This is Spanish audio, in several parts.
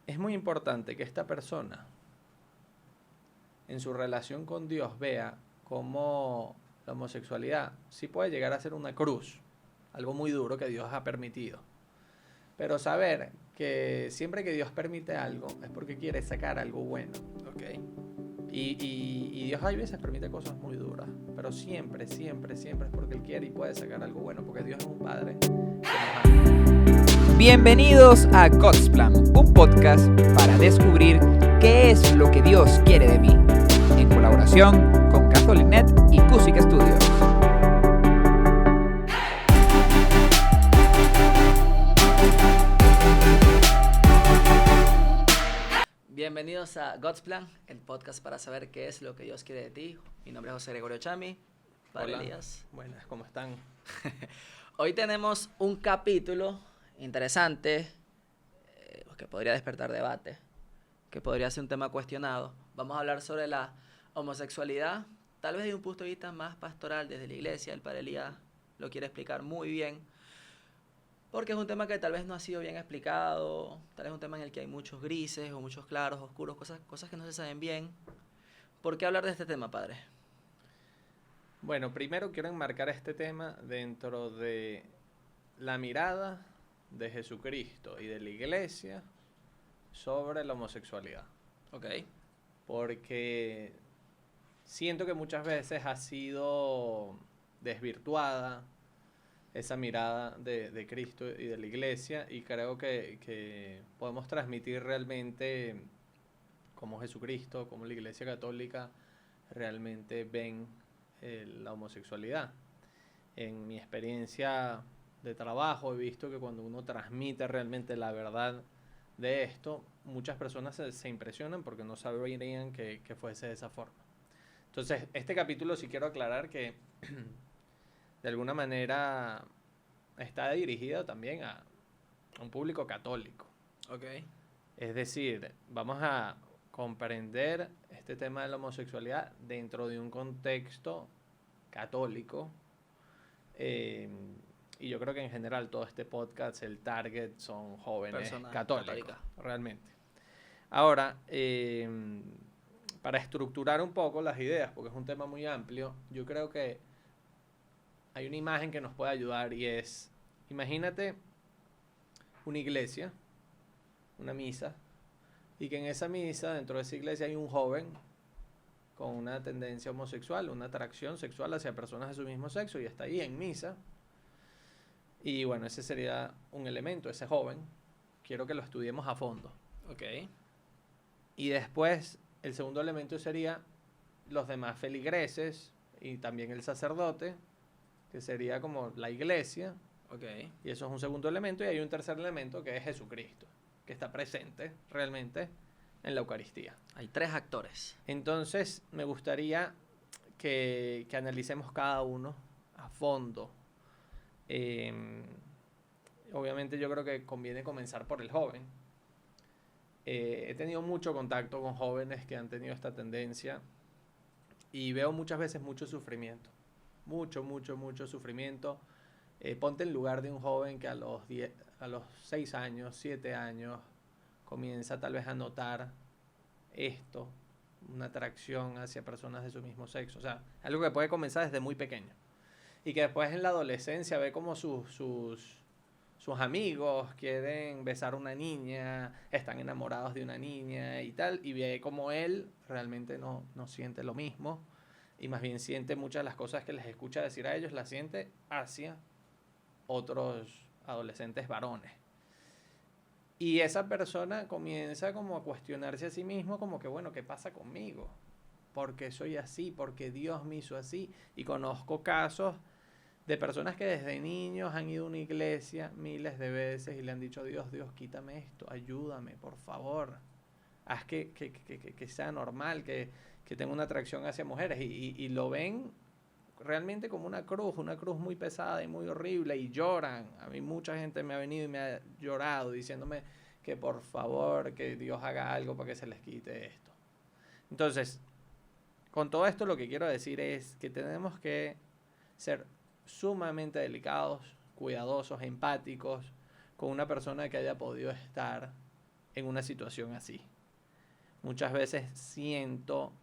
es muy importante que esta persona en su relación con Dios vea cómo la homosexualidad sí puede llegar a ser una cruz, algo muy duro que Dios ha permitido. Pero saber que siempre que Dios permite algo es porque quiere sacar algo bueno. Ok. Y Dios a veces permite cosas muy duras, pero siempre es porque Él quiere y puede sacar algo bueno, porque Dios es un Padre que nos ama. Bienvenidos a God's Plan, un podcast para descubrir qué es lo que Dios quiere de mí, en colaboración con Catholic.net y Cusic Studios. Bienvenidos a God's Plan, el podcast para saber qué es lo que Dios quiere de ti. Mi nombre es José Gregorio Chami, Padre Hola. Elías. Buenas, ¿cómo están? Hoy tenemos un capítulo interesante que podría despertar debate, que podría ser un tema cuestionado. Vamos a hablar sobre la homosexualidad, tal vez desde un punto de vista más pastoral, desde la iglesia. El Padre Elías lo quiere explicar muy bien, porque es un tema que tal vez no ha sido bien explicado, tal vez es un tema en el que hay muchos grises o muchos claros, oscuros, cosas que no se saben bien. ¿Por qué hablar de este tema, Padre? Bueno, primero quiero enmarcar este tema dentro de la mirada de Jesucristo y de la iglesia sobre la homosexualidad. Ok. Porque siento que muchas veces ha sido desvirtuada esa mirada de Cristo y de la iglesia, y creo que podemos transmitir realmente cómo Jesucristo, cómo la iglesia católica realmente ven la homosexualidad. En mi experiencia de trabajo he visto que cuando uno transmite realmente la verdad de esto, muchas personas se impresionan porque no sabrían que fuese de esa forma. Entonces, este capítulo sí quiero aclarar que de alguna manera está dirigido también a un público católico. Ok. Es decir, vamos a comprender este tema de la homosexualidad dentro de un contexto católico. Y yo creo que en general todo este podcast, el target son jóvenes Personas católicos, católicas. realmente. Ahora, para estructurar un poco las ideas, porque es un tema muy amplio, yo creo que hay una imagen que nos puede ayudar, y es, imagínate una iglesia, una misa, y que en esa misa, dentro de esa iglesia, hay un joven con una tendencia homosexual, una atracción sexual hacia personas de su mismo sexo, y está ahí en misa. Y bueno, ese sería un elemento, ese joven. Quiero que lo estudiemos a fondo. Ok. Y después, el segundo elemento sería los demás feligreses y también el sacerdote, que sería como la iglesia. Ok. Y eso es un segundo elemento. Y hay un tercer elemento que es Jesucristo, que está presente realmente en la Eucaristía. Hay tres actores. Entonces, me gustaría que analicemos cada uno a fondo. Obviamente yo creo que conviene comenzar por el joven. He tenido mucho contacto con jóvenes que han tenido esta tendencia y veo muchas veces mucho sufrimiento. Mucho sufrimiento. Ponte en lugar de un joven que a los 6 años, 7 años, comienza tal vez a notar esto, una atracción hacia personas de su mismo sexo. O sea, algo que puede comenzar desde muy pequeño. Y que después en la adolescencia ve como sus amigos quieren besar a una niña, están enamorados de una niña y tal, y ve como él realmente no siente lo mismo, y más bien siente muchas de las cosas que les escucha decir a ellos, las siente hacia otros adolescentes varones. Y esa persona comienza como a cuestionarse a sí mismo, como que bueno, ¿qué pasa conmigo? ¿Por qué soy así? ¿Por qué Dios me hizo así? Y conozco casos de personas que desde niños han ido a una iglesia miles de veces y le han dicho, Dios, quítame esto, ayúdame, por favor. Haz que sea normal, que tenga una atracción hacia mujeres. Y lo ven realmente como una cruz muy pesada y muy horrible, y lloran. A mí mucha gente me ha venido y me ha llorado diciéndome que por favor, que Dios haga algo para que se les quite esto. Entonces, con todo esto lo que quiero decir es que tenemos que ser sumamente delicados, cuidadosos, empáticos con una persona que haya podido estar en una situación así. Muchas veces siento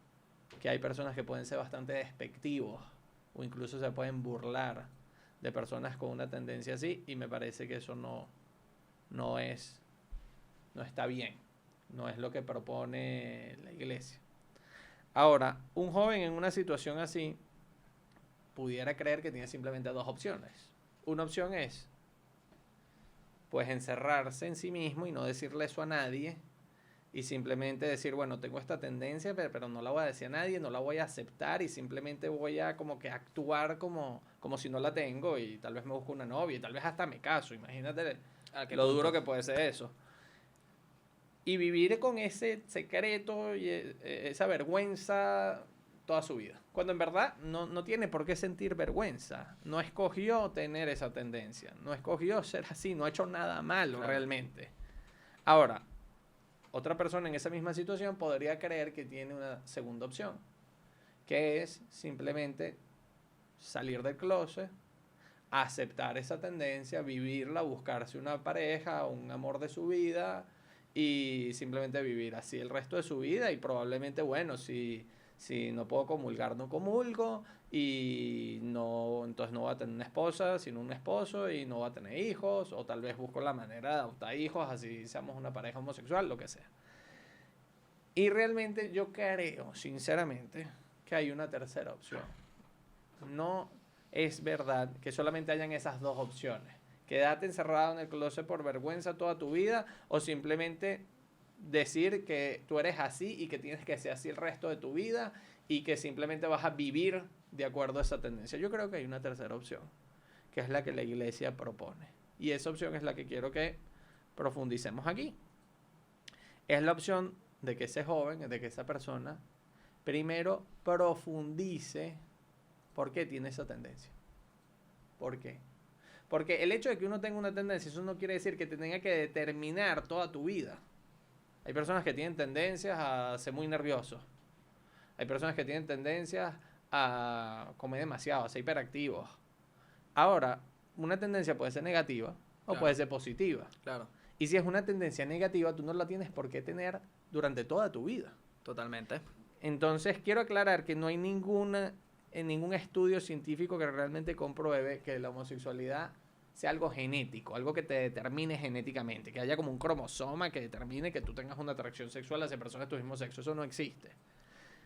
que hay personas que pueden ser bastante despectivos o incluso se pueden burlar de personas con una tendencia así, y me parece que eso no está bien, no es lo que propone la iglesia. Ahora, un joven en una situación así pudiera creer que tiene simplemente dos opciones. Una opción es, pues, encerrarse en sí mismo y no decirle eso a nadie, y simplemente decir, bueno, tengo esta tendencia, pero no la voy a decir a nadie, no la voy a aceptar, y simplemente voy a como que actuar como si no la tengo, y tal vez me busco una novia, y tal vez hasta me caso. Imagínate lo duro que puede ser eso. Y vivir con ese secreto y esa vergüenza toda su vida. Cuando en verdad no tiene por qué sentir vergüenza. No escogió tener esa tendencia. No escogió ser así. No ha hecho nada malo realmente. Ahora, otra persona en esa misma situación podría creer que tiene una segunda opción, que es simplemente salir del closet, aceptar esa tendencia, vivirla, buscarse una pareja, un amor de su vida y simplemente vivir así el resto de su vida. Y probablemente, bueno, si no puedo comulgar, no comulgo, y entonces no voy a tener una esposa, sino un esposo, y no voy a tener hijos, o tal vez busco la manera de adoptar hijos, así seamos una pareja homosexual, lo que sea. Y realmente yo creo, sinceramente, que hay una tercera opción. No es verdad que solamente hayan esas dos opciones. Quedarte encerrado en el closet por vergüenza toda tu vida, o simplemente decir que tú eres así y que tienes que ser así el resto de tu vida y que simplemente vas a vivir de acuerdo a esa tendencia. Yo creo que hay una tercera opción, que es la que la iglesia propone. Y esa opción es la que quiero que profundicemos aquí. Es la opción de que ese joven, de que esa persona, primero profundice por qué tiene esa tendencia. ¿Por qué? Porque el hecho de que uno tenga una tendencia, eso no quiere decir que te tenga que determinar toda tu vida. Hay personas que tienen tendencias a ser muy nerviosos. Hay personas que tienen tendencias a comer demasiado, a ser hiperactivos. Ahora, una tendencia puede ser negativa o puede ser positiva. Claro. Y si es una tendencia negativa, tú no la tienes por qué tener durante toda tu vida. Totalmente. Entonces, quiero aclarar que no hay ningún estudio científico que realmente compruebe que la homosexualidad sea algo genético, algo que te determine genéticamente, que haya como un cromosoma que determine que tú tengas una atracción sexual hacia personas de tu mismo sexo. Eso no existe.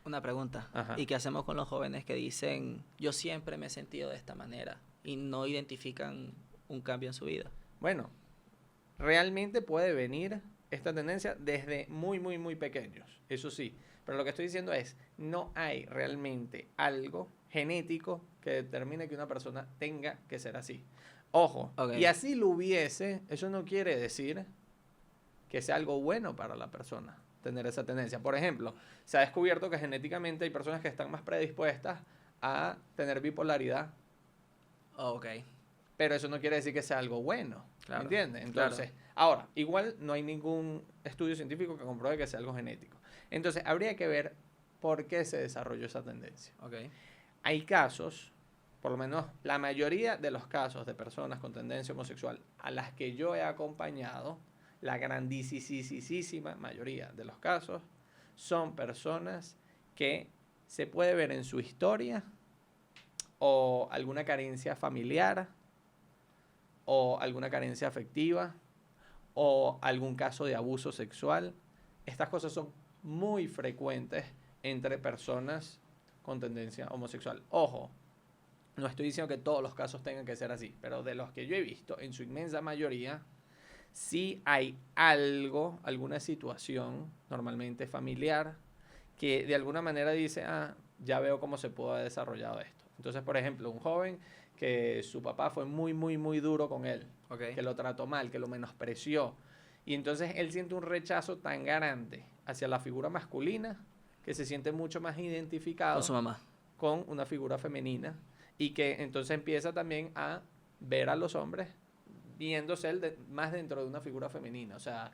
Una pregunta. Ajá. ¿Y qué hacemos con los jóvenes que dicen, yo siempre me he sentido de esta manera, y no identifican un cambio en su vida? Bueno, realmente puede venir esta tendencia desde muy, muy, muy pequeños, eso sí. Pero lo que estoy diciendo es, no hay realmente algo genético que determine que una persona tenga que ser así. Ojo, y así lo hubiese, eso no quiere decir que sea algo bueno para la persona tener esa tendencia. Por ejemplo, se ha descubierto que genéticamente hay personas que están más predispuestas a tener bipolaridad. Pero eso no quiere decir que sea algo bueno. Claro, ¿me entiendes? Entonces, ahora, igual no hay ningún estudio científico que compruebe que sea algo genético. Entonces, habría que ver por qué se desarrolló esa tendencia. Hay casos, por lo menos la mayoría de los casos de personas con tendencia homosexual a las que yo he acompañado, la grandísima mayoría de los casos, son personas que se puede ver en su historia o alguna carencia familiar o alguna carencia afectiva o algún caso de abuso sexual. Estas cosas son muy frecuentes entre personas con tendencia homosexual. Ojo, no estoy diciendo que todos los casos tengan que ser así, pero de los que yo he visto, en su inmensa mayoría, sí hay alguna situación, normalmente familiar, que de alguna manera dice, ya veo cómo se pudo haber desarrollado esto. Entonces, por ejemplo, un joven que su papá fue muy, muy, muy duro con él, que lo trató mal, que lo menospreció, y entonces él siente un rechazo tan grande hacia la figura masculina que se siente mucho más identificado con su mamá, con una figura femenina, y que entonces empieza también a ver a los hombres viéndose él más dentro de una figura femenina. O sea,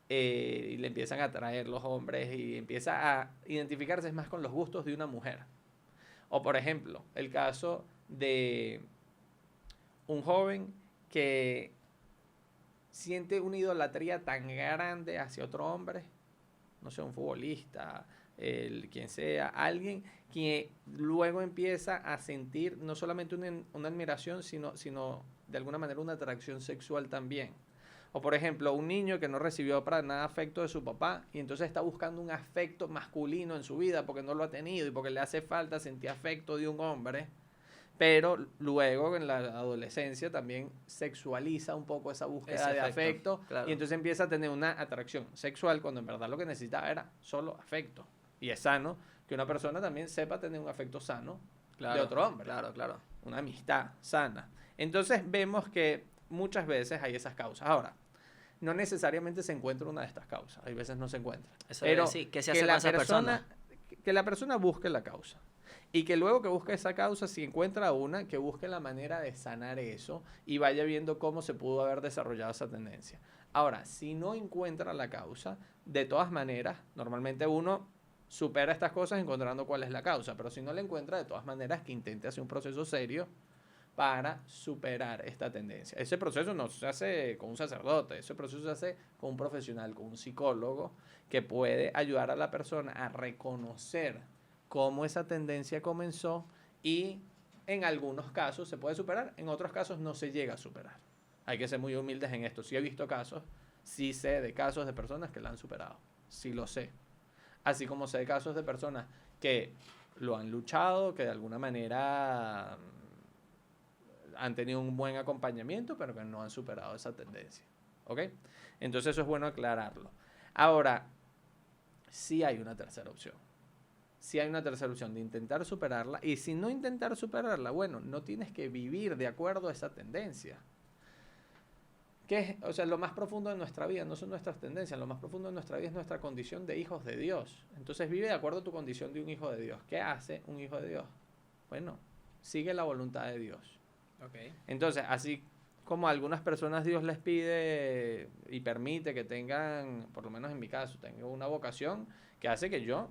y le empiezan a atraer los hombres y empieza a identificarse más con los gustos de una mujer. O por ejemplo, el caso de un joven que siente una idolatría tan grande hacia otro hombre, no sé, un futbolista, quien sea, alguien que luego empieza a sentir no solamente una admiración, sino de alguna manera una atracción sexual también. O por ejemplo, un niño que no recibió para nada afecto de su papá y entonces está buscando un afecto masculino en su vida porque no lo ha tenido y porque le hace falta sentir afecto de un hombre. Pero luego en la adolescencia también sexualiza un poco esa búsqueda de afecto, claro. y entonces empieza a tener una atracción sexual cuando en verdad lo que necesitaba era solo afecto. Y es sano que una persona también sepa tener un afecto sano de otro hombre. Claro, claro. Una amistad sana. Entonces vemos que muchas veces hay esas causas. Ahora, no necesariamente se encuentra una de estas causas. Hay veces no se encuentra. Eso pero decir, ¿qué se hace con esa persona? Que la persona busque la causa. Y que luego que busque esa causa, si encuentra una, que busque la manera de sanar eso y vaya viendo cómo se pudo haber desarrollado esa tendencia. Ahora, si no encuentra la causa, de todas maneras, normalmente uno supera estas cosas encontrando cuál es la causa, pero si no la encuentra, de todas maneras, que intente hacer un proceso serio para superar esta tendencia. Ese proceso no se hace con un sacerdote, ese proceso se hace con un profesional, con un psicólogo, que puede ayudar a la persona a reconocer cómo esa tendencia comenzó y en algunos casos se puede superar, en otros casos no se llega a superar. Hay que ser muy humildes en esto. Sí he visto casos, sí sé de casos de personas que la han superado, sí lo sé. Así como sé de casos de personas que lo han luchado, que de alguna manera han tenido un buen acompañamiento, pero que no han superado esa tendencia. ¿Ok? Entonces eso es bueno aclararlo. Ahora, sí hay una tercera opción. Sí hay una tercera opción de intentar superarla. Y si no intentar superarla, bueno, no tienes que vivir de acuerdo a esa tendencia. O sea, lo más profundo de nuestra vida no son nuestras tendencias, lo más profundo de nuestra vida es nuestra condición de hijos de Dios. Entonces vive de acuerdo a tu condición de un hijo de Dios. ¿Qué hace un hijo de Dios? Bueno, sigue la voluntad de Dios. Okay. Entonces, así como a algunas personas Dios les pide y permite que tengan, por lo menos en mi caso, tengo una vocación que hace que yo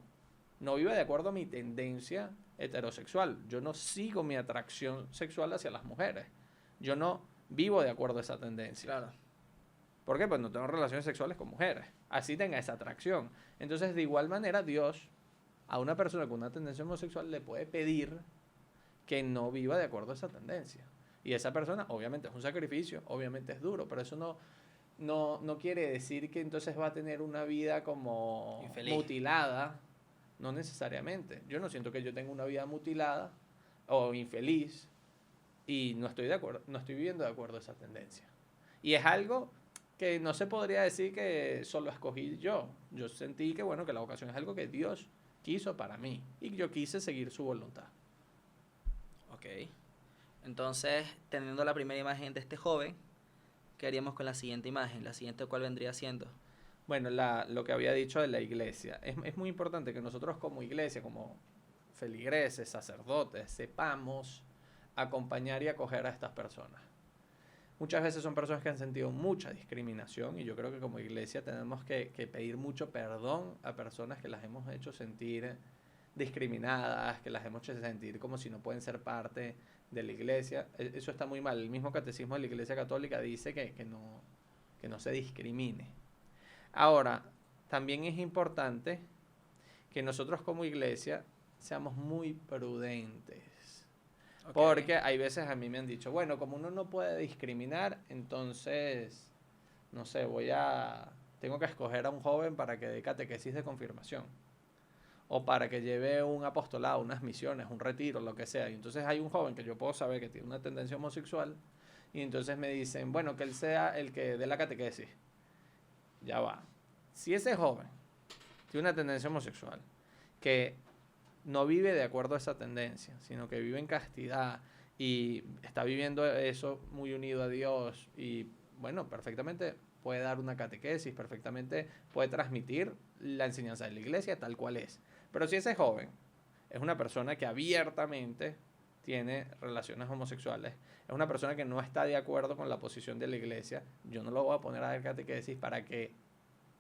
no viva de acuerdo a mi tendencia heterosexual. Yo no sigo mi atracción sexual hacia las mujeres. Yo no vivo de acuerdo a esa tendencia. Claro. ¿Por qué? Pues no tengo relaciones sexuales con mujeres. Así tenga esa atracción. Entonces, de igual manera, Dios a una persona con una tendencia homosexual le puede pedir que no viva de acuerdo a esa tendencia. Y esa persona, obviamente, es un sacrificio, obviamente es duro, pero eso no quiere decir que entonces va a tener una vida como infeliz, mutilada. No necesariamente. Yo no siento que yo tenga una vida mutilada o infeliz y no estoy viviendo de acuerdo a esa tendencia. Y es algo que no se podría decir que solo escogí yo. Yo sentí que, bueno, que la vocación es algo que Dios quiso para mí y yo quise seguir su voluntad. Ok. Entonces, teniendo la primera imagen de este joven, ¿qué haríamos con la siguiente imagen? La siguiente, ¿cuál vendría siendo? Bueno, lo que había dicho de la iglesia. Es muy importante que nosotros como iglesia, como feligreses, sacerdotes, sepamos acompañar y acoger a estas personas. Muchas veces son personas que han sentido mucha discriminación y yo creo que como iglesia tenemos que pedir mucho perdón a personas que las hemos hecho sentir discriminadas, que las hemos hecho sentir como si no pueden ser parte de la iglesia. Eso está muy mal. El mismo catecismo de la Iglesia Católica dice que no se discrimine. Ahora, también es importante que nosotros como iglesia seamos muy prudentes. Okay. Porque hay veces a mí me han dicho, bueno, como uno no puede discriminar, entonces, no sé, tengo que escoger a un joven para que dé catequesis de confirmación. O para que lleve un apostolado, unas misiones, un retiro, lo que sea. Y entonces hay un joven que yo puedo saber que tiene una tendencia homosexual y entonces me dicen, bueno, que él sea el que dé la catequesis. Ya va. Si ese joven tiene una tendencia homosexual, que no vive de acuerdo a esa tendencia, sino que vive en castidad y está viviendo eso muy unido a Dios y, bueno, perfectamente puede dar una catequesis, perfectamente puede transmitir la enseñanza de la iglesia tal cual es. Pero si ese joven es una persona que abiertamente tiene relaciones homosexuales, es una persona que no está de acuerdo con la posición de la iglesia, yo no lo voy a poner a dar catequesis para que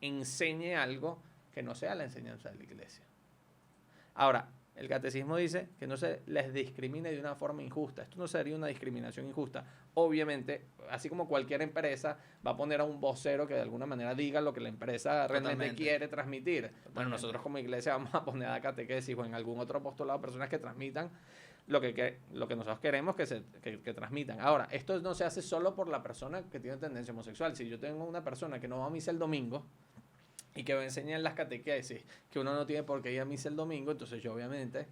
enseñe algo que no sea la enseñanza de la iglesia. Ahora, El catecismo dice que no se les discrimine de una forma injusta. Esto no sería una discriminación injusta. Obviamente, así como cualquier empresa va a poner a un vocero que de alguna manera diga lo que la empresa realmente quiere transmitir. Totalmente. Bueno, nosotros como iglesia vamos a poner a catequesis o en algún otro apostolado personas que transmitan lo que nosotros queremos que transmitan. Ahora, esto no se hace solo por la persona que tiene tendencia homosexual. Si yo tengo una persona que no va a misa el domingo y que me enseña en las catequesis que uno no tiene por qué ir a misa el domingo, entonces yo obviamente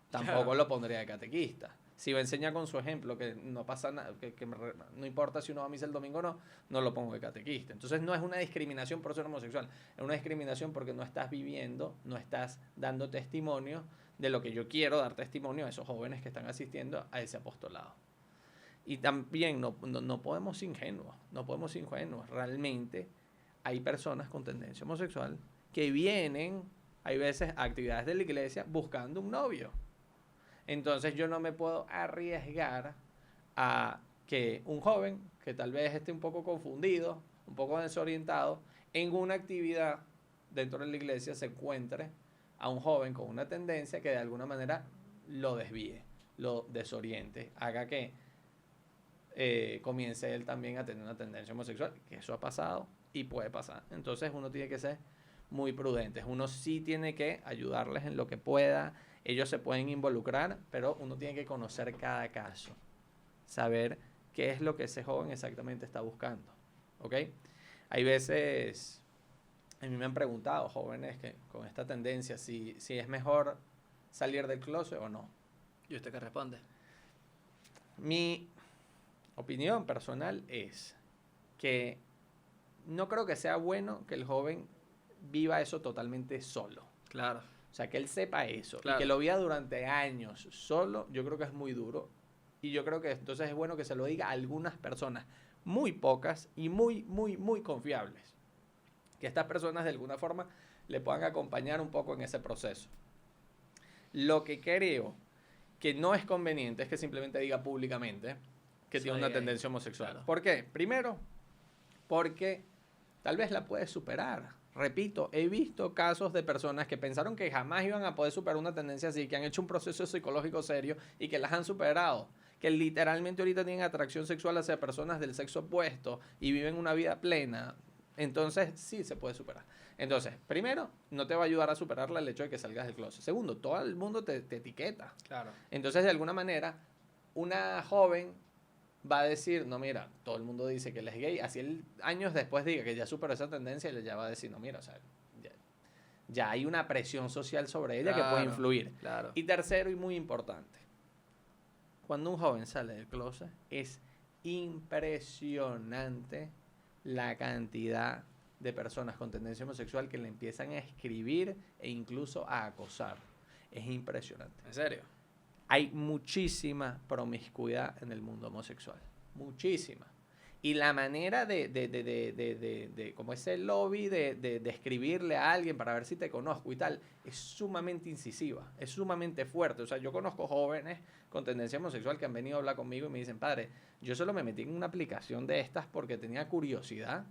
tampoco lo pondría de catequista. Si me enseña con su ejemplo que no pasa nada, no importa si uno va a misa el domingo o no, no lo pongo de catequista. Entonces no es una discriminación por ser homosexual, es una discriminación porque no estás viviendo, no estás dando testimonio de lo que yo quiero dar testimonio a esos jóvenes que están asistiendo a ese apostolado. Y también no podemos ser ingenuos, no podemos ser ingenuos. Realmente hay personas con tendencia homosexual que vienen, hay veces, a actividades de la iglesia buscando un novio. Entonces yo no me puedo arriesgar a que un joven que tal vez esté un poco confundido, un poco desorientado, en una actividad dentro de la iglesia se encuentre a un joven con una tendencia que de alguna manera lo desvíe, lo desoriente, haga que comience él también a tener una tendencia homosexual, que eso ha pasado y puede pasar. Entonces uno tiene que ser muy prudente. Uno sí tiene que ayudarles en lo que pueda. Ellos se pueden involucrar, pero uno tiene que conocer cada caso, saber qué es lo que ese joven exactamente está buscando. ¿Ok? Hay veces, a mí me han preguntado jóvenes que con esta tendencia si es mejor salir del closet o no. ¿Y usted qué responde? Mi opinión personal es que no creo que sea bueno que el joven viva eso totalmente solo. Claro. O sea, que él sepa eso, Claro. y que lo viva durante años solo, yo creo que es muy duro. Y yo creo que entonces es bueno que se lo diga a algunas personas, muy pocas y muy, muy, muy confiables. Que estas personas de alguna forma le puedan acompañar un poco en ese proceso. Lo que creo que no es conveniente es que simplemente diga públicamente que tiene una tendencia homosexual. Claro. ¿Por qué? Primero, porque tal vez la puede superar. Repito, he visto casos de personas que pensaron que jamás iban a poder superar una tendencia así, que han hecho un proceso psicológico serio y que las han superado, que literalmente ahorita tienen atracción sexual hacia personas del sexo opuesto y viven una vida plena. Entonces, sí se puede superar. Entonces, primero, no te va a ayudar a superarla el hecho de que salgas del closet. Segundo, todo el mundo te etiqueta. Claro. Entonces, de alguna manera, una joven va a decir, no, mira, todo el mundo dice que él es gay, así él años después diga que ya superó esa tendencia, él ya va a decir, no, mira, o sea, ya hay una presión social sobre ella que puede influir. Claro. Y tercero, y muy importante, cuando un joven sale del closet, es impresionante la cantidad de personas con tendencia homosexual que le empiezan a escribir e incluso a acosar. Es impresionante. ¿En serio? Hay muchísima promiscuidad en el mundo homosexual. Muchísima. Y la manera de como ese lobby de escribirle a alguien para ver si te conozco y tal, es sumamente incisiva, es sumamente fuerte. O sea, yo conozco jóvenes con tendencia homosexual que han venido a hablar conmigo y me dicen, padre, yo solo me metí en una aplicación de estas porque tenía curiosidad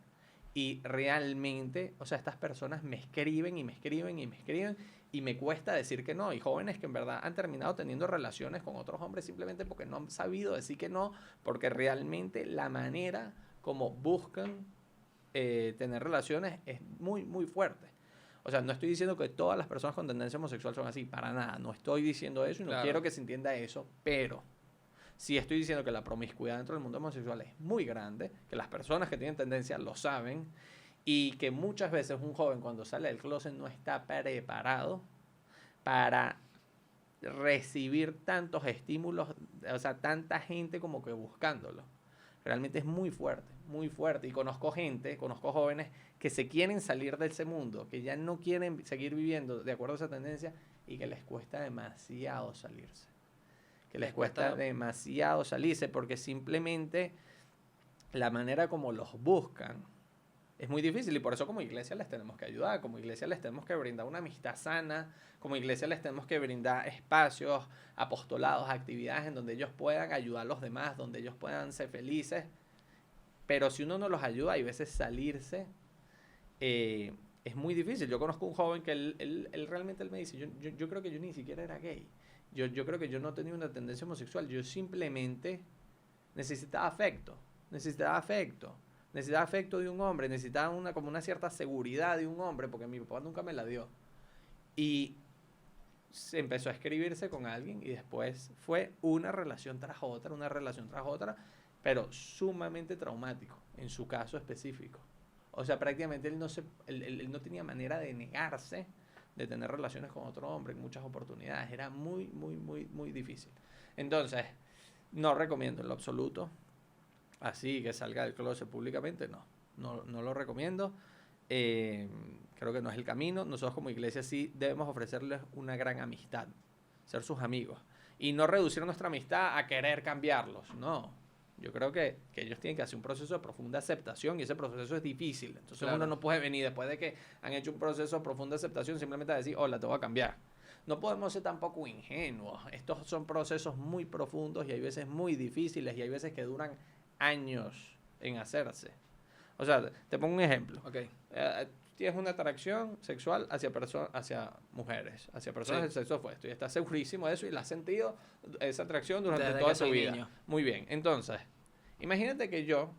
y realmente, o sea, estas personas me escriben y me escriben y me escriben y me cuesta decir que no. Y jóvenes que en verdad han terminado teniendo relaciones con otros hombres simplemente porque no han sabido decir que no, porque realmente la manera como buscan tener relaciones es muy, muy fuerte. O sea, no estoy diciendo que todas las personas con tendencia homosexual son así, para nada. No estoy diciendo eso y no quiero que se entienda eso, pero sí estoy diciendo que la promiscuidad dentro del mundo homosexual es muy grande, que las personas que tienen tendencia lo saben y que muchas veces un joven cuando sale del closet no está preparado para recibir tantos estímulos, o sea, tanta gente como que buscándolo. Realmente es muy fuerte, muy fuerte. Y conozco jóvenes que se quieren salir de ese mundo, que ya no quieren seguir viviendo de acuerdo a esa tendencia y que les cuesta demasiado salirse. Que les cuesta demasiado salirse porque simplemente la manera como los buscan es muy difícil y por eso como iglesia les tenemos que ayudar, como iglesia les tenemos que brindar una amistad sana, como iglesia les tenemos que brindar espacios, apostolados, actividades en donde ellos puedan ayudar a los demás, donde ellos puedan ser felices. Pero si uno no los ayuda, hay veces salirse es muy difícil. Yo conozco un joven que él realmente él me dice, yo creo que yo ni siquiera era gay. Yo creo que yo no tenía una tendencia homosexual. Yo simplemente necesitaba afecto. Necesitaba afecto. Necesitaba afecto de un hombre. Necesitaba como una cierta seguridad de un hombre porque mi papá nunca me la dio. Y se empezó a escribirse con alguien y después fue una relación tras otra, pero sumamente traumático en su caso específico. O sea, prácticamente él no tenía manera de negarse de tener relaciones con otro hombre en muchas oportunidades. Era muy, muy, muy, muy difícil. Entonces, no recomiendo en lo absoluto. Así que salga del closet públicamente, no lo recomiendo. Creo que no es el camino. Nosotros como iglesia sí debemos ofrecerles una gran amistad, ser sus amigos y no reducir nuestra amistad a querer cambiarlos, no. Yo creo que ellos tienen que hacer un proceso de profunda aceptación y ese proceso es difícil. Entonces Claro. uno no puede venir después de que han hecho un proceso de profunda aceptación simplemente a decir, hola, te voy a cambiar. No podemos ser tampoco ingenuos. Estos son procesos muy profundos y hay veces muy difíciles y hay veces que duran años en hacerse. O sea, te pongo un ejemplo. Ok. Tienes una atracción sexual hacia mujeres, hacia personas Sí. del sexo opuesto y estás segurísimo de eso y la has sentido esa atracción durante Desde toda que tu soy vida. niño. Muy bien, entonces, imagínate que yo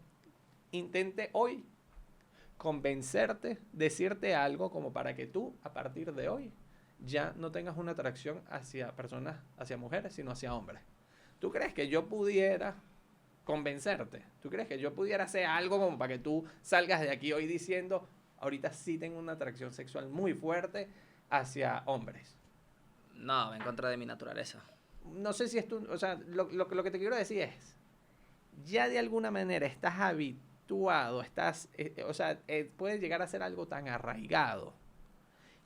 intente hoy convencerte, decirte algo como para que tú, a partir de hoy, ya no tengas una atracción hacia personas, hacia mujeres, sino hacia hombres. ¿Tú crees que yo pudiera convencerte? ¿Tú crees que yo pudiera hacer algo como para que tú salgas de aquí hoy diciendo, ahorita sí tengo una atracción sexual muy fuerte hacia hombres? No, va en contra de mi naturaleza. No sé si es tú, o sea, lo que te quiero decir es, ya de alguna manera estás habituado, o sea, puede llegar a ser algo tan arraigado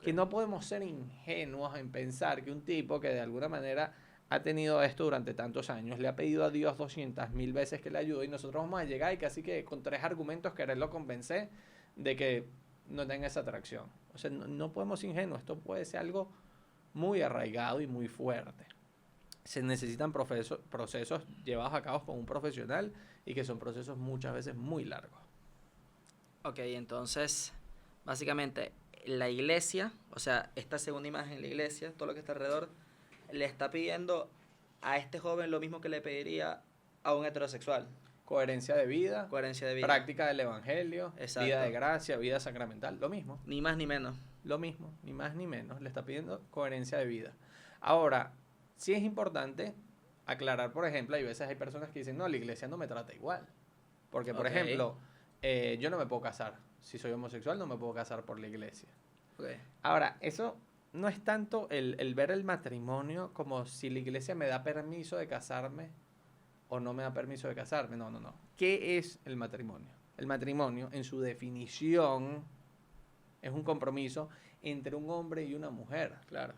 que no podemos ser ingenuos en pensar que un tipo que de alguna manera ha tenido esto durante tantos años, le ha pedido a Dios 200.000 veces que le ayude y nosotros vamos a llegar y casi que con 3 argumentos quererlo convencer de que no tenga esa atracción. O sea, no podemos ser ingenuos, esto puede ser algo muy arraigado y muy fuerte. Se necesitan procesos llevados a cabo con un profesional y que son procesos muchas veces muy largos. Ok, entonces, básicamente, la iglesia, o sea, esta segunda imagen, la iglesia, todo lo que está alrededor, le está pidiendo a este joven lo mismo que le pediría a un heterosexual. Coherencia de vida, Coherencia de vida. práctica del evangelio, Exacto. vida de gracia, vida sacramental, lo mismo. Ni más ni menos. Lo mismo, ni más ni menos. Le está pidiendo coherencia de vida. Ahora, sí es importante aclarar, por ejemplo, hay veces hay personas que dicen, no, la iglesia no me trata igual. Porque, por Ok. ejemplo, yo no me puedo casar. Si soy homosexual, no me puedo casar por la iglesia. Ok. Ahora, eso no es tanto el ver el matrimonio como si la iglesia me da permiso de casarme o no me da permiso de casarme. No. ¿Qué es el matrimonio? El matrimonio, en su definición, es un compromiso entre un hombre y una mujer. Claro.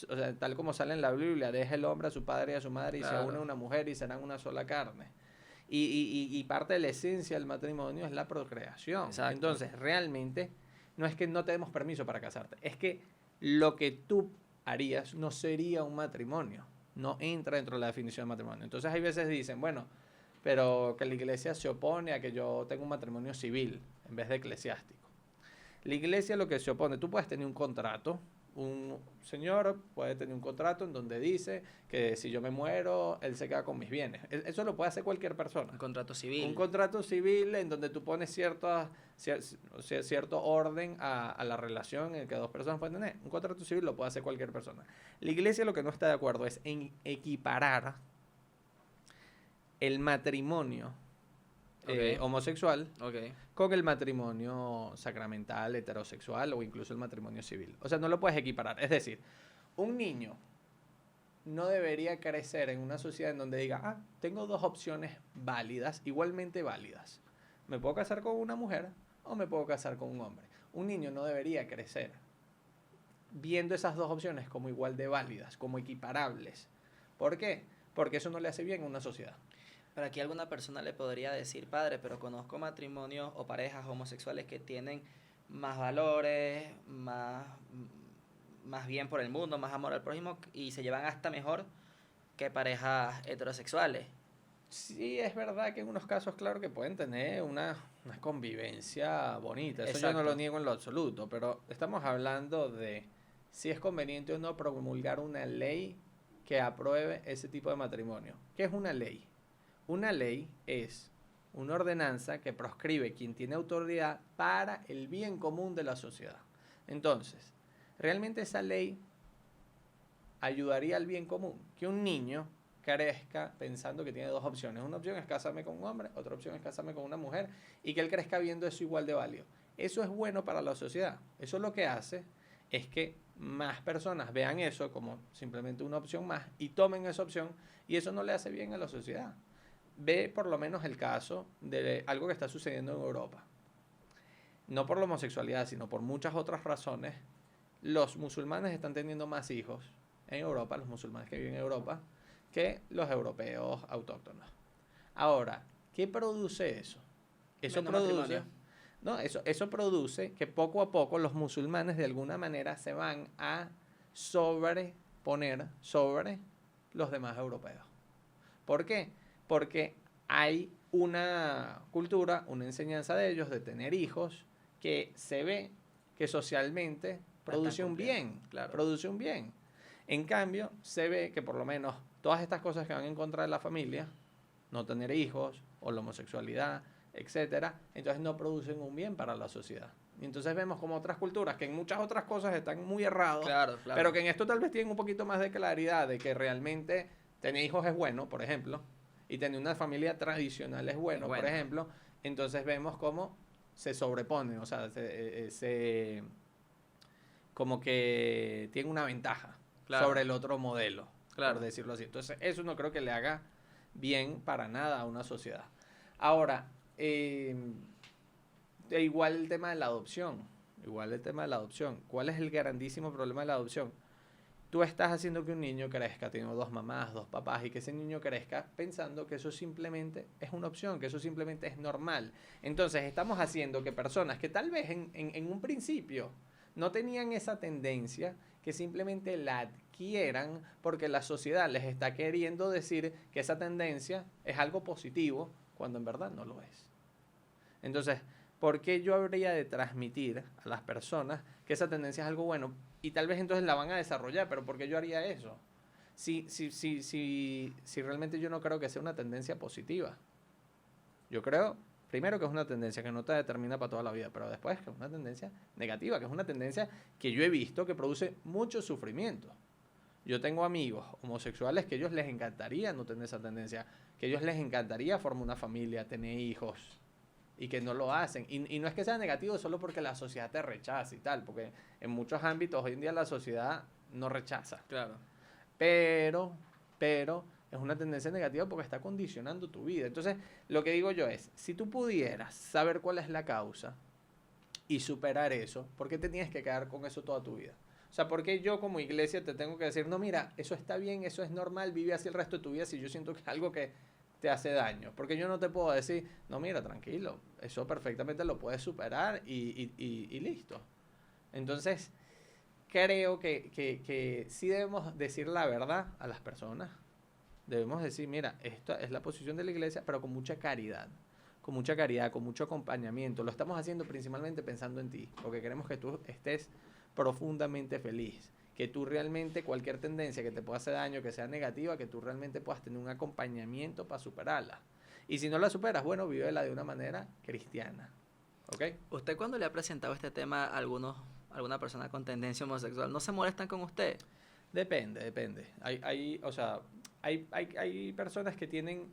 O sea, tal como sale en la Biblia, deja el hombre a su padre y a su madre y se Claro. une a una mujer y serán una sola carne. Y parte de la esencia del matrimonio es la procreación. Exacto. Entonces, realmente, no es que no te demos permiso para casarte, es que lo que tú harías no sería un matrimonio, no entra dentro de la definición de matrimonio. Entonces, hay veces dicen, bueno, pero que la iglesia se opone a que yo tenga un matrimonio civil en vez de eclesiástico. La iglesia lo que se opone, tú puedes tener un contrato, un señor puede tener un contrato en donde dice que si yo me muero, él se queda con mis bienes. Eso lo puede hacer cualquier persona. Un contrato civil. Un contrato civil en donde tú pones cierto orden a la relación en que dos personas pueden tener. Un contrato civil lo puede hacer cualquier persona. La iglesia lo que no está de acuerdo es en equiparar el matrimonio homosexual Ok. con el matrimonio sacramental, heterosexual o incluso el matrimonio civil. O sea, no lo puedes equiparar. Es decir, un niño no debería crecer en una sociedad en donde diga, tengo dos opciones válidas, igualmente válidas. Me puedo casar con una mujer o me puedo casar con un hombre. Un niño no debería crecer viendo esas dos opciones como igual de válidas, como equiparables. ¿Por qué? Porque eso no le hace bien a una sociedad. Pero aquí alguna persona le podría decir, padre, pero conozco matrimonios o parejas homosexuales que tienen más valores, más bien por el mundo, más amor al prójimo y se llevan hasta mejor que parejas heterosexuales. Sí, es verdad que en unos casos, claro, que pueden tener una convivencia bonita. Eso yo no lo Exacto. niego en lo absoluto, pero estamos hablando de si es conveniente o no promulgar una ley que apruebe ese tipo de matrimonio. ¿Qué es una ley? Una ley es una ordenanza que proscribe quien tiene autoridad para el bien común de la sociedad. Entonces, realmente esa ley ayudaría al bien común. Que un niño crezca pensando que tiene dos opciones. Una opción es casarme con un hombre, otra opción es casarme con una mujer, y que él crezca viendo eso igual de válido. Eso es bueno para la sociedad. Eso lo que hace es que más personas vean eso como simplemente una opción más y tomen esa opción, y eso no le hace bien a la sociedad. Ve por lo menos el caso de algo que está sucediendo en Europa. No por la homosexualidad, sino por muchas otras razones. Los musulmanes están teniendo más hijos en Europa, los musulmanes que viven en Europa, que los europeos autóctonos. Ahora, ¿qué produce eso? Eso Menos produce, matrimonio. no, eso produce que poco a poco los musulmanes de alguna manera se van a sobreponer sobre los demás europeos. ¿Por qué? Porque hay una cultura, una enseñanza de ellos de tener hijos que se ve que socialmente La están produce un cumpliendo. bien, Claro. produce un bien. En cambio, se ve que por lo menos todas estas cosas que van en contra de la familia, no tener hijos o la homosexualidad, etcétera, entonces no producen un bien para la sociedad. Y entonces vemos como otras culturas que en muchas otras cosas están muy errados, Claro, pero claro. que en esto tal vez tienen un poquito más de claridad de que realmente tener hijos es bueno, por ejemplo, y tener una familia tradicional es Es bueno, por bueno. ejemplo, entonces vemos cómo se sobreponen, o sea, como que tiene una ventaja Claro, sobre el otro modelo, por claro. decirlo así. Entonces, eso no creo que le haga bien para nada a una sociedad. Ahora, igual el tema de la adopción. Igual el tema de la adopción. ¿Cuál es el grandísimo problema de la adopción? Tú estás haciendo que un niño crezca, tiene dos mamás, dos papás, y que ese niño crezca pensando que eso simplemente es una opción, que eso simplemente es normal. Entonces estamos haciendo que personas que tal vez en un principio no tenían esa tendencia, que simplemente la adquieran porque la sociedad les está queriendo decir que esa tendencia es algo positivo, cuando en verdad no lo es. Entonces, ¿por qué yo habría de transmitir a las personas que esa tendencia es algo bueno? Y tal vez entonces la van a desarrollar, pero ¿por qué yo haría eso? Si realmente yo no creo que sea una tendencia positiva. Yo creo, primero, que es una tendencia que no te determina para toda la vida, pero después que es una tendencia negativa, que es una tendencia que yo he visto que produce mucho sufrimiento. Yo tengo amigos homosexuales que a ellos les encantaría no tener esa tendencia, que a ellos les encantaría formar una familia, tener hijos, y que no lo hacen. Y no es que sea negativo solo porque la sociedad te rechaza y tal, porque en muchos ámbitos hoy en día la sociedad no rechaza. Claro. Pero, pero es una tendencia negativa porque está condicionando tu vida. Entonces, lo que digo yo es, si tú pudieras saber cuál es la causa y superar eso, ¿por qué te tienes que quedar con eso toda tu vida? O sea, ¿por qué yo como iglesia te tengo que decir, no, mira, eso está bien, eso es normal, vive así el resto de tu vida si yo siento que es algo que te hace daño? Porque yo no te puedo decir, no, mira, tranquilo, eso perfectamente lo puedes superar y listo. Entonces, creo que sí debemos decir la verdad a las personas. Debemos decir, mira, esta es la posición de la iglesia, pero con mucha caridad. Con mucha caridad, con mucho acompañamiento. Lo estamos haciendo principalmente pensando en ti, porque queremos que tú estés profundamente feliz. Que tú realmente, cualquier tendencia que te pueda hacer daño, que sea negativa, que tú realmente puedas tener un acompañamiento para superarla. Y si no la superas, bueno, vívela de una manera cristiana. ¿Ok? ¿Usted cuando le ha presentado este tema a alguna persona con tendencia homosexual, no se molestan con usted? Depende, depende. O sea, hay personas que tienen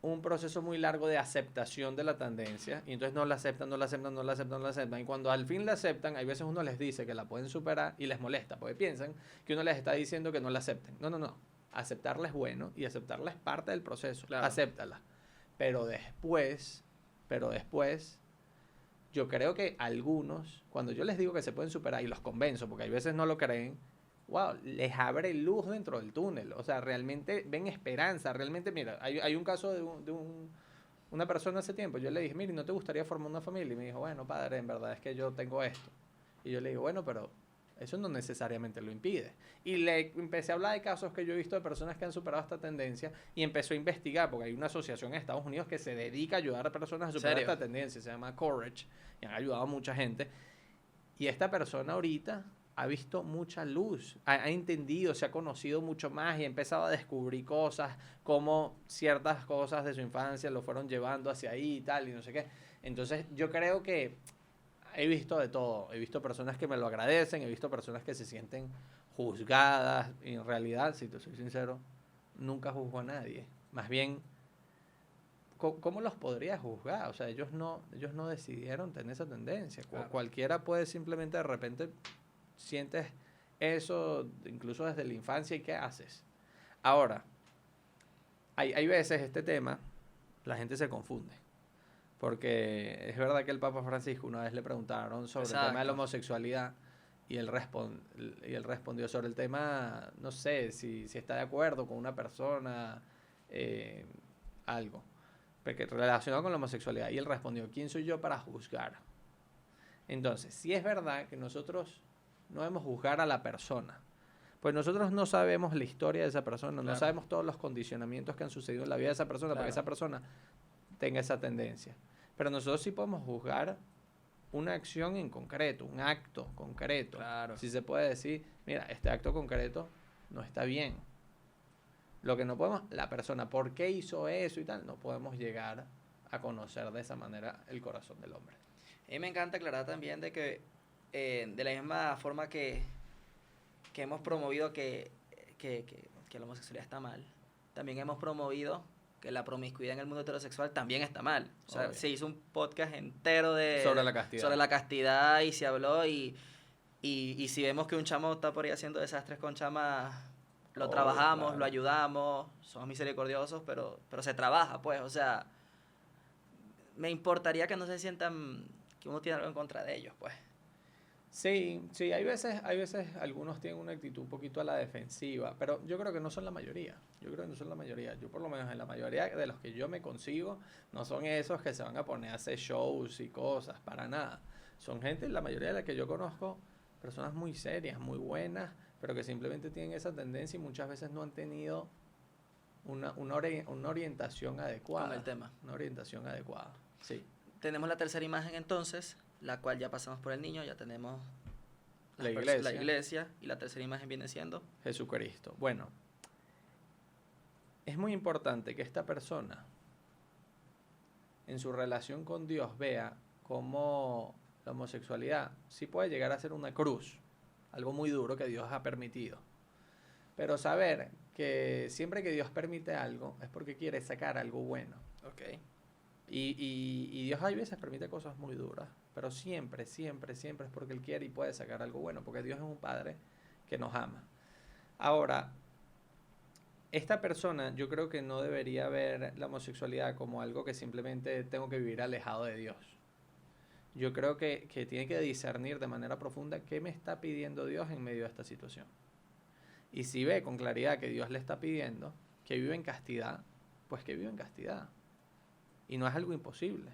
un proceso muy largo de aceptación de la tendencia y entonces no la aceptan, no la aceptan, no la aceptan, no la aceptan. Y cuando al fin la aceptan, hay veces uno les dice que la pueden superar y les molesta porque piensan que uno les está diciendo que no la acepten. No, no, no. Aceptarla es bueno y aceptarla es parte del proceso. Claro. Acéptala. Pero después, pero después, yo creo que algunos, cuando yo les digo que se pueden superar y los convenzo, porque hay veces no lo creen, wow, les abre luz dentro del túnel. O sea, realmente ven esperanza. Realmente, mira, hay un caso de una persona hace tiempo. Yo le dije, mire, ¿no te gustaría formar una familia? Y me dijo, bueno, padre, en verdad es que yo tengo esto. Y yo le digo, bueno, pero Eso no necesariamente lo impide. Y le empecé a hablar de casos que yo he visto de personas que han superado esta tendencia y empezó a investigar, porque hay una asociación en Estados Unidos que se dedica a ayudar a personas a superar esta tendencia, se llama Courage, y han ayudado a mucha gente. Y esta persona ahorita ha visto mucha luz, ha entendido, se ha conocido mucho más y ha empezado a descubrir cosas, como ciertas cosas de su infancia lo fueron llevando hacia ahí y tal, y no sé qué. Entonces yo creo que he visto de todo. He visto personas que me lo agradecen, he visto personas que se sienten juzgadas. Y en realidad, si te soy sincero, nunca juzgo a nadie. Más bien, ¿cómo los podría juzgar? O sea, ellos no decidieron tener esa tendencia. Claro. Cualquiera puede simplemente de repente sientes eso, incluso desde la infancia, ¿y qué haces? Ahora, hay veces este tema, la gente se confunde. Porque es verdad que el Papa Francisco una vez le preguntaron sobre el tema de la homosexualidad y él respondió sobre el tema, no sé, si está de acuerdo con una persona, algo, porque relacionado con la homosexualidad. Y él respondió, ¿quién soy yo para juzgar? Entonces, si es verdad que nosotros no debemos juzgar a la persona, pues nosotros no sabemos la historia de esa persona, no sabemos todos los condicionamientos que han sucedido en la vida de esa persona para que esa persona tenga esa tendencia. Pero nosotros sí podemos juzgar una acción en concreto, un acto concreto. Si se puede decir, mira, este acto concreto no está bien. Lo que no podemos, la persona, ¿por qué hizo eso y tal? No podemos llegar a conocer de esa manera el corazón del hombre. A mí me encanta aclarar también de que de la misma forma que hemos promovido que la homosexualidad está mal, también hemos promovido que la promiscuidad en el mundo heterosexual también está mal. O sea, se hizo un podcast entero sobre la castidad y se habló y si vemos que un chamo está por ahí haciendo desastres con chamas, lo trabajamos, lo ayudamos, somos misericordiosos, pero se trabaja, pues. O sea, me importaría que no se sientan que uno tiene algo en contra de ellos, pues. Sí, hay veces algunos tienen una actitud un poquito a la defensiva, pero yo creo que no son la mayoría. Yo por lo menos en la mayoría de los que yo me consigo, no son esos que se van a poner a hacer shows y cosas, para nada. Son gente, la mayoría de las que yo conozco, personas muy serias, muy buenas, pero que simplemente tienen esa tendencia y muchas veces no han tenido una orientación adecuada. Con el tema. Una orientación adecuada, sí. Tenemos la tercera imagen entonces, la cual ya pasamos por el niño, ya tenemos la iglesia, y la tercera imagen viene siendo Jesucristo. Bueno, es muy importante que esta persona en su relación con Dios vea cómo la homosexualidad sí puede llegar a ser una cruz, algo muy duro que Dios ha permitido, pero saber que siempre que Dios permite algo es porque quiere sacar algo bueno. Okay. Y Dios a veces permite cosas muy duras, pero siempre es porque Él quiere y puede sacar algo bueno, porque Dios es un Padre que nos ama. Ahora, esta persona yo creo que no debería ver la homosexualidad como algo que simplemente tengo que vivir alejado de Dios. Yo creo que tiene que discernir de manera profunda qué me está pidiendo Dios en medio de esta situación. Y si ve con claridad que Dios le está pidiendo que viva en castidad, pues que viva en castidad. Y no es algo imposible.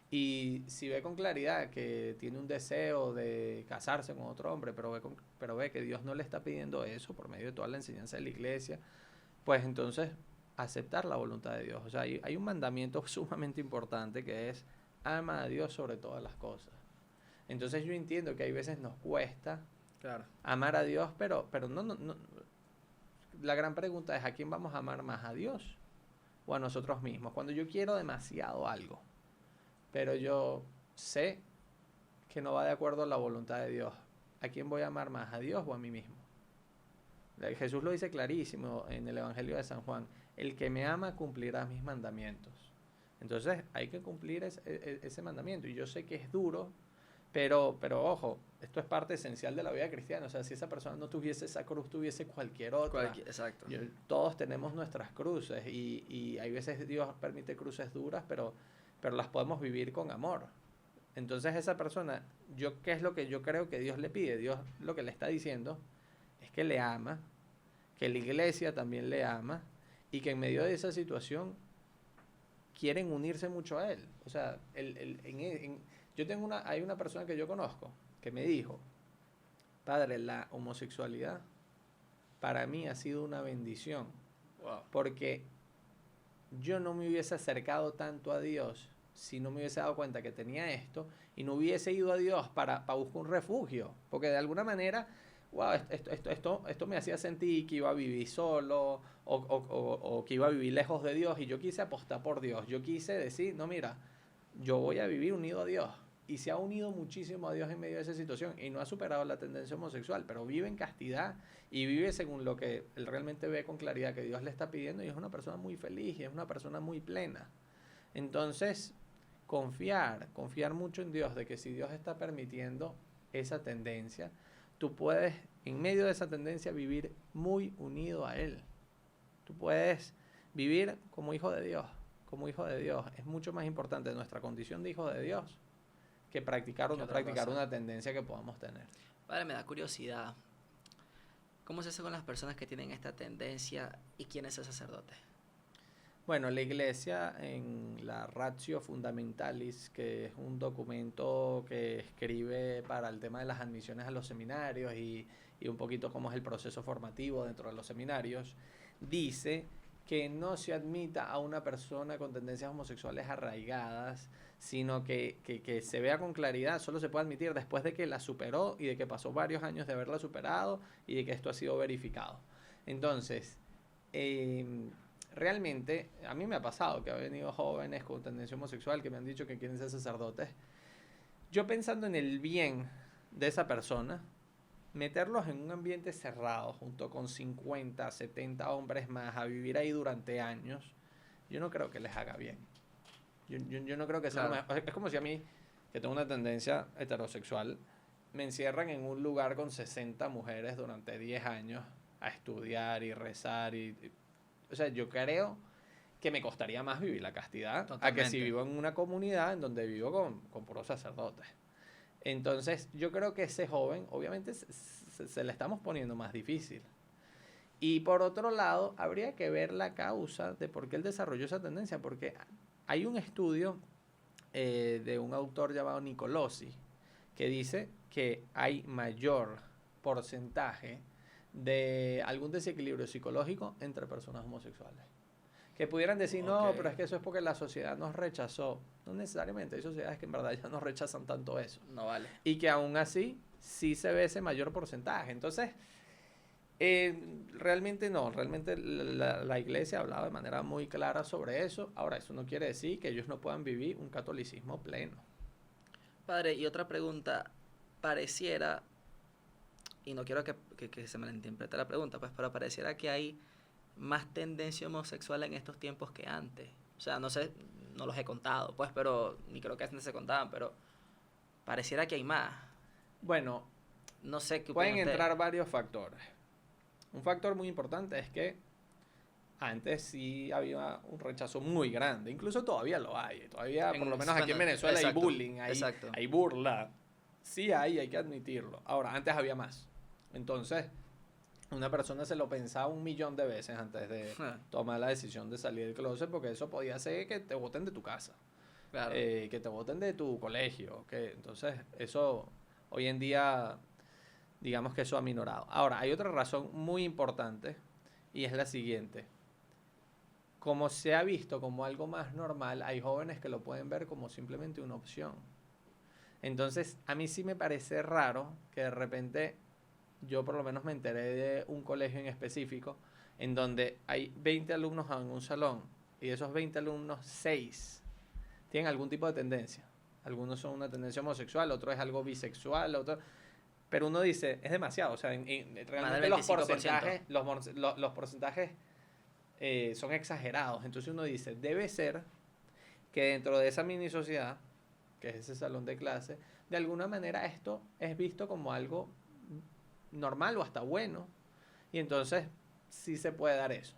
Y si ve con claridad que tiene un deseo de casarse con otro hombre, pero ve que Dios no le está pidiendo eso por medio de toda la enseñanza de la iglesia, pues entonces aceptar la voluntad de Dios. O sea, hay un mandamiento sumamente importante que es ama a Dios sobre todas las cosas. Entonces yo entiendo que hay veces nos cuesta amar a Dios, pero no. La gran pregunta es, ¿a quién vamos a amar más? ¿A Dios o a nosotros mismos? Cuando yo quiero demasiado algo, pero yo sé que no va de acuerdo a la voluntad de Dios, ¿a quién voy a amar más? ¿A Dios o a mí mismo? Jesús lo dice clarísimo en el Evangelio de San Juan: el que me ama cumplirá mis mandamientos. Entonces hay que cumplir ese mandamiento, y yo sé que es duro, pero ojo, esto es parte esencial de la vida cristiana. O sea, si esa persona no tuviese esa cruz, tuviese cualquier otra. Exacto. Todos tenemos nuestras cruces, y hay veces Dios permite cruces duras, pero las podemos vivir con amor. Entonces esa persona, ¿qué es lo que yo creo que Dios le pide? Dios lo que le está diciendo es que le ama, que la iglesia también le ama, y que en medio de esa situación quieren unirse mucho a Él. O sea, hay una persona que yo conozco que me dijo: Padre, la homosexualidad para mí ha sido una bendición, Wow. porque yo no me hubiese acercado tanto a Dios si no me hubiese dado cuenta que tenía esto y no hubiese ido a Dios para buscar un refugio, porque de alguna manera, wow, esto me hacía sentir que iba a vivir solo o que iba a vivir lejos de Dios, y yo quise apostar por Dios, yo quise decir, no, mira, yo voy a vivir unido a Dios. Y se ha unido muchísimo a Dios en medio de esa situación y no ha superado la tendencia homosexual, pero vive en castidad y vive según lo que él realmente ve con claridad que Dios le está pidiendo, y es una persona muy feliz y es una persona muy plena. Entonces, confiar mucho en Dios, de que si Dios está permitiendo esa tendencia, tú puedes en medio de esa tendencia vivir muy unido a Él. Tú puedes vivir como hijo de Dios, como hijo de Dios. Es mucho más importante nuestra condición de hijo de Dios que practicar o no practicar una tendencia que podamos tener. Padre, me da curiosidad. ¿Cómo se hace con las personas que tienen esta tendencia y quién es el sacerdote? Bueno, la Iglesia, en la Ratio Fundamentalis, que es un documento que escribe para el tema de las admisiones a los seminarios y un poquito cómo es el proceso formativo dentro de los seminarios, dice que no se admita a una persona con tendencias homosexuales arraigadas, sino que se vea con claridad, solo se puede admitir después de que la superó y de que pasó varios años de haberla superado y de que esto ha sido verificado. Entonces, realmente, a mí me ha pasado que ha venido jóvenes con tendencia homosexual que me han dicho que quieren ser sacerdotes. Yo, pensando en el bien de esa persona, meterlos en un ambiente cerrado junto con 50, 70 hombres más a vivir ahí durante años, yo no creo que les haga bien. Yo no creo que sea lo mejor. Es como si a mí, que tengo una tendencia heterosexual, me encierran en un lugar con 60 mujeres durante 10 años a estudiar y rezar. O sea, yo creo que me costaría más vivir la castidad a que si vivo en una comunidad en donde vivo con puros sacerdotes. Entonces, yo creo que ese joven, obviamente, se le estamos poniendo más difícil. Y por otro lado, habría que ver la causa de por qué él desarrolló esa tendencia, porque hay un estudio de un autor llamado Nicolosi que dice que hay mayor porcentaje de algún desequilibrio psicológico entre personas homosexuales. Que pudieran decir, no, pero es que eso es porque la sociedad nos rechazó. No necesariamente, hay sociedades que en verdad ya no rechazan tanto eso. No vale. Y que aún así sí se ve ese mayor porcentaje. Entonces, realmente no, realmente la Iglesia ha hablado de manera muy clara sobre eso. Ahora, eso no quiere decir que ellos no puedan vivir un catolicismo pleno. Padre, y otra pregunta, pareciera, y no quiero que se malinterprete la pregunta, pues, pero pareciera que hay más tendencia homosexual en estos tiempos que antes. O sea, no sé, no los he contado, pues, pero ni creo que antes se contaban, pero pareciera que hay más. Bueno, no sé qué pueden entrar varios factores. Un factor muy importante es que antes sí había un rechazo muy grande, incluso todavía lo hay, todavía por lo menos aquí en Venezuela hay bullying, hay burla, sí hay que admitirlo. Ahora, antes había más, entonces una persona se lo pensaba 1.000.000 de veces antes de tomar la decisión de salir del closet, porque eso podía ser que te boten de tu casa, claro. Que te boten de tu colegio, entonces eso hoy en día, digamos que eso ha minorado. Ahora, hay otra razón muy importante y es la siguiente. Como se ha visto como algo más normal, hay jóvenes que lo pueden ver como simplemente una opción. Entonces, a mí sí me parece raro que de repente, yo por lo menos me enteré de un colegio en específico en donde hay 20 alumnos en un salón y de esos 20 alumnos, 6 tienen algún tipo de tendencia. Algunos son una tendencia homosexual, otro es algo bisexual, otro... Pero uno dice, es demasiado, o sea, realmente los porcentajes son exagerados. Entonces uno dice, debe ser que dentro de esa mini sociedad, que es ese salón de clase, de alguna manera esto es visto como algo normal o hasta bueno, y entonces sí se puede dar eso.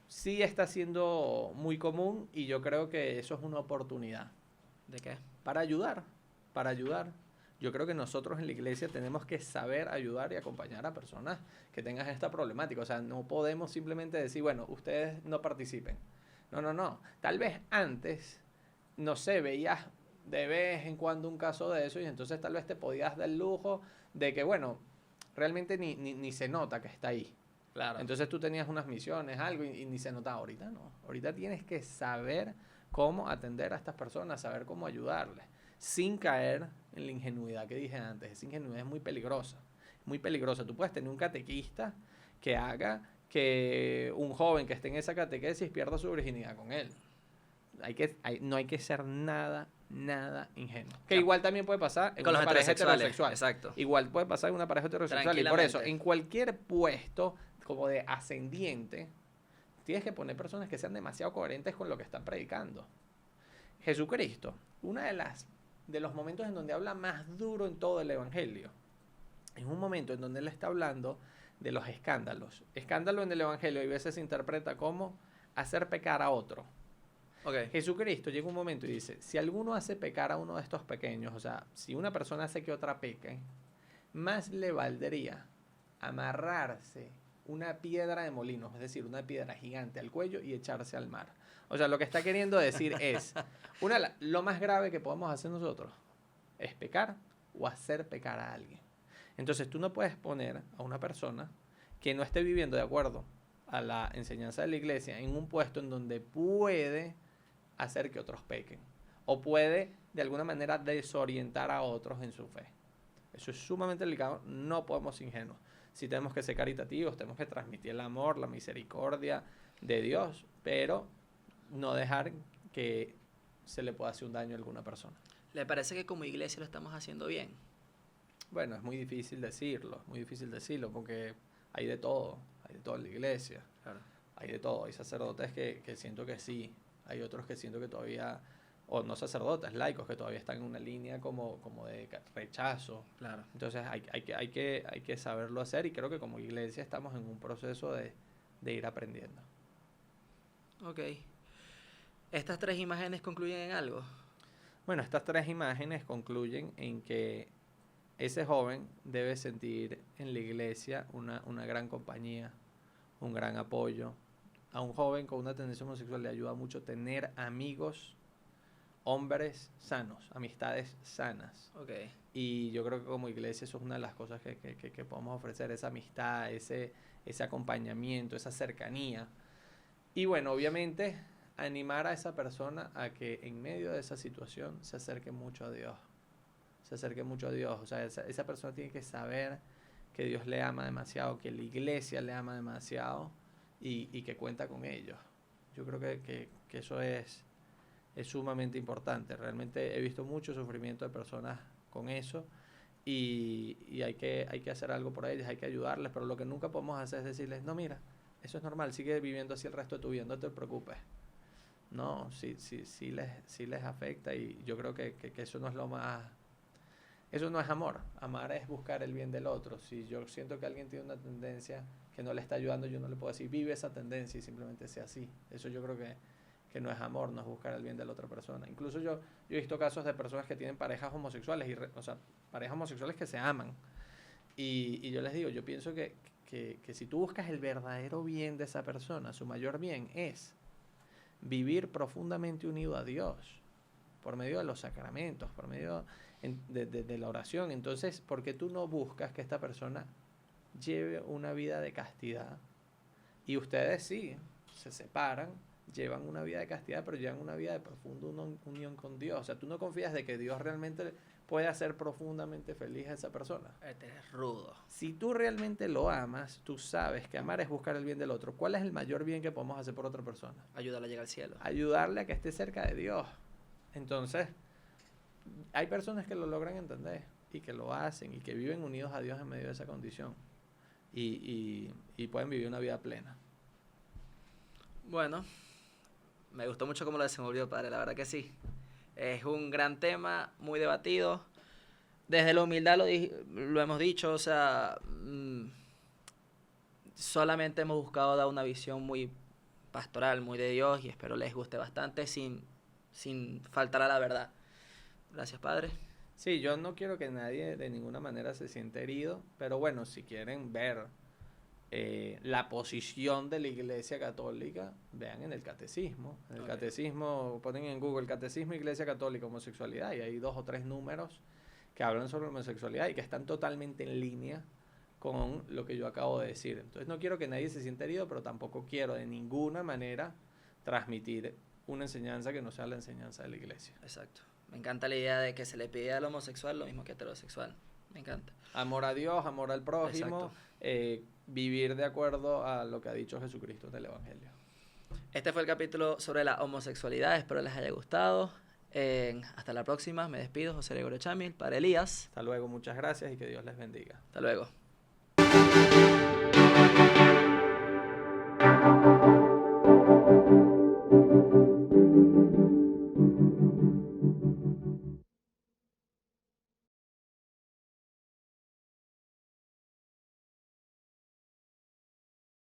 Sí está siendo muy común y yo creo que eso es una oportunidad. ¿De qué? Para ayudar. Yo creo que nosotros en la iglesia tenemos que saber ayudar y acompañar a personas que tengan esta problemática. O sea, no podemos simplemente decir, bueno, ustedes no participen. No. Tal vez antes, no sé, veías de vez en cuando un caso de eso y entonces tal vez te podías dar el lujo de que, bueno, realmente ni se nota que está ahí. Claro. Entonces tú tenías unas misiones, algo, y ni se notaba. Ahorita no. Ahorita tienes que saber cómo atender a estas personas, saber cómo ayudarles, sin caer en la ingenuidad que dije antes. Esa ingenuidad es muy peligrosa. Muy peligrosa. Tú puedes tener un catequista que haga que un joven que esté en esa catequesis pierda su virginidad con él. No hay que ser nada ingenuo. Que igual también puede pasar en con una los pareja heterosexuales. heterosexual. Exacto. Igual puede pasar en una pareja heterosexual. Y por eso, Tranquilamente. en cualquier puesto como de ascendiente, tienes que poner personas que sean demasiado coherentes con lo que están predicando. Jesucristo, de los momentos en donde habla más duro en todo el evangelio, es un momento en donde él está hablando de los escándalos. Escándalo en el evangelio a veces se interpreta como hacer pecar a otro. Okay. Jesucristo llega un momento y dice, si alguno hace pecar a uno de estos pequeños, o sea, si una persona hace que otra peque, más le valdría amarrarse una piedra de molino, es decir, una piedra gigante al cuello y echarse al mar. O sea, lo que está queriendo decir es, lo más grave que podemos hacer nosotros es pecar o hacer pecar a alguien. Entonces tú no puedes poner a una persona que no esté viviendo de acuerdo a la enseñanza de la iglesia en un puesto en donde puede hacer que otros pequen o puede de alguna manera desorientar a otros en su fe. Eso es sumamente delicado, no podemos ser ingenuos. Sí tenemos que ser caritativos, tenemos que transmitir el amor, la misericordia de Dios, pero no dejar que se le pueda hacer un daño a alguna persona. ¿Le parece que como iglesia lo estamos haciendo bien? Bueno, es muy difícil decirlo, porque hay de todo en la iglesia. Claro. Hay de todo, hay sacerdotes que siento que sí, hay otros que siento que todavía, o no sacerdotes, laicos, que todavía están en una línea como de rechazo. Claro. Entonces hay que saberlo hacer y creo que como iglesia estamos en un proceso de ir aprendiendo. Ok. ¿Estas 3 imágenes concluyen en algo? Bueno, estas 3 imágenes concluyen en que ese joven debe sentir en la iglesia una gran compañía, un gran apoyo. A un joven con una tendencia homosexual le ayuda mucho tener amigos, hombres sanos, amistades sanas. Okay. Y yo creo que como iglesia eso es una de las cosas que podemos ofrecer, esa amistad, ese acompañamiento, esa cercanía. Y bueno, obviamente animar a esa persona a que en medio de esa situación se acerque mucho a Dios. O sea, esa persona tiene que saber que Dios le ama demasiado, que la iglesia le ama demasiado y que cuenta con ellos. Yo creo que eso es sumamente importante. Realmente he visto mucho sufrimiento de personas con eso y hay que hacer algo por ellas, hay que ayudarles, pero lo que nunca podemos hacer es decirles, no, mira, eso es normal, sigue viviendo así el resto de tu vida, no te preocupes. No, sí les afecta y yo creo que eso no es lo más... Eso no es amor. Amar es buscar el bien del otro. Si yo siento que alguien tiene una tendencia que no le está ayudando, yo no le puedo decir, vive esa tendencia y simplemente sea así. Eso yo creo que no es amor, no es buscar el bien de la otra persona. Incluso yo he visto casos de personas que tienen parejas homosexuales, o sea, parejas homosexuales que se aman. Y yo les digo, yo pienso que si tú buscas el verdadero bien de esa persona, su mayor bien es vivir profundamente unido a Dios, por medio de los sacramentos, por medio de la oración. Entonces, ¿por qué tú no buscas que esta persona lleve una vida de castidad? Y ustedes sí, se separan, llevan una vida de castidad, pero llevan una vida de profunda unión con Dios. O sea, tú no confías de que Dios realmente puede hacer profundamente feliz a esa persona. Este es rudo. Si tú realmente lo amas, tú sabes que amar es buscar el bien del otro. ¿Cuál es el mayor bien que podemos hacer por otra persona? Ayúdala a llegar al cielo. Ayudarle a que esté cerca de Dios. Entonces, hay personas que lo logran entender y que lo hacen y que viven unidos a Dios en medio de esa condición y pueden vivir una vida plena. Bueno, me gustó mucho cómo lo desenvolvió, padre, la verdad que sí. Es un gran tema, muy debatido. Desde la humildad lo hemos dicho, o sea, solamente hemos buscado dar una visión muy pastoral, muy de Dios, y espero les guste bastante sin faltar a la verdad. Gracias, padre. Sí, yo no quiero que nadie de ninguna manera se sienta herido, pero bueno, si quieren ver la posición de la Iglesia Católica, vean en el Catecismo. En el Catecismo, ponen en Google Catecismo Iglesia Católica Homosexualidad y hay 2 o 3 números que hablan sobre la homosexualidad y que están totalmente en línea con lo que yo acabo de decir. Entonces no quiero que nadie se sienta herido, pero tampoco quiero de ninguna manera transmitir una enseñanza que no sea la enseñanza de la iglesia. Exacto. Me encanta la idea de que se le pide al homosexual lo mismo que heterosexual. Me encanta. Amor a Dios, amor al prójimo, vivir de acuerdo a lo que ha dicho Jesucristo en el Evangelio. Este fue el capítulo sobre la homosexualidad. Espero les haya gustado. Hasta la próxima. Me despido. José Gregorio Chamil para Elías. Hasta luego, muchas gracias y que Dios les bendiga. Hasta luego.